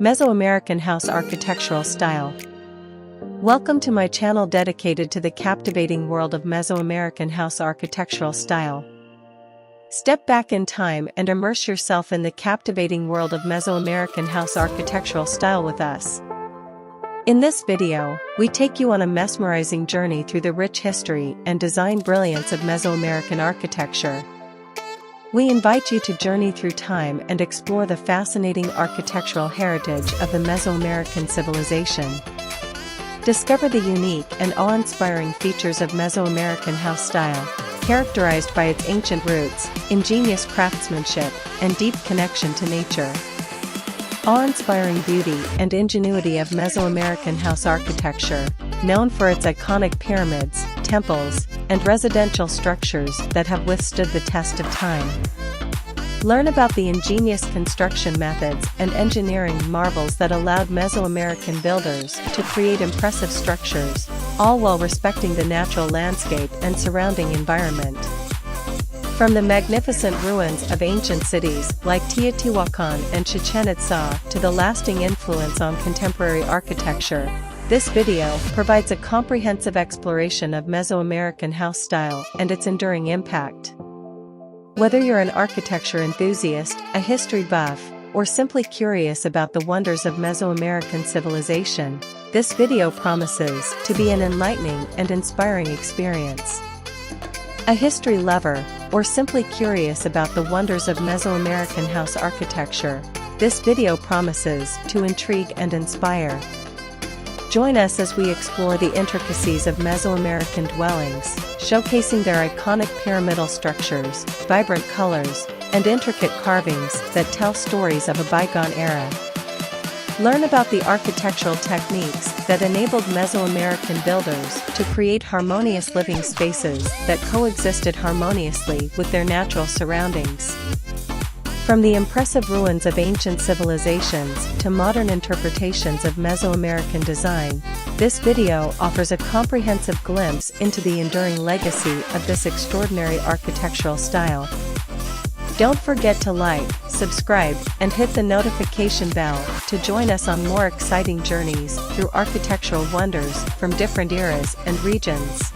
Mesoamerican House Architectural Style. Welcome to my channel dedicated to the captivating world of Mesoamerican House Architectural Style. Step back in time and immerse yourself in the captivating world of Mesoamerican House Architectural Style with us. In this video, we take you on a mesmerizing journey through the rich history and design brilliance of Mesoamerican architecture. We invite you to journey through time and explore the fascinating architectural heritage of the Mesoamerican civilization. Discover the unique and awe-inspiring features of Mesoamerican house style, characterized by its ancient roots, ingenious craftsmanship, and deep connection to nature. Awe-inspiring beauty and ingenuity of Mesoamerican house architecture, known for its iconic pyramids, temples, and residential structures that have withstood the test of time. Learn about the ingenious construction methods and engineering marvels that allowed Mesoamerican builders to create impressive structures, all while respecting the natural landscape and surrounding environment. From the magnificent ruins of ancient cities like Teotihuacan and Chichen Itza to the lasting influence on contemporary architecture, this video provides a comprehensive exploration of Mesoamerican house style and its enduring impact. Whether you're an architecture enthusiast, a history buff, or simply curious about the wonders of Mesoamerican civilization, this video promises to be an enlightening and inspiring experience. A history lover, or simply curious about the wonders of Mesoamerican house architecture, this video promises to intrigue and inspire. Join us as we explore the intricacies of Mesoamerican dwellings, showcasing their iconic pyramidal structures, vibrant colors, and intricate carvings that tell stories of a bygone era. Learn about the architectural techniques that enabled Mesoamerican builders to create harmonious living spaces that coexisted harmoniously with their natural surroundings. From the impressive ruins of ancient civilizations to modern interpretations of Mesoamerican design, this video offers a comprehensive glimpse into the enduring legacy of this extraordinary architectural style. Don't forget to like, subscribe, and hit the notification bell to join us on more exciting journeys through architectural wonders from different eras and regions.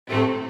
you.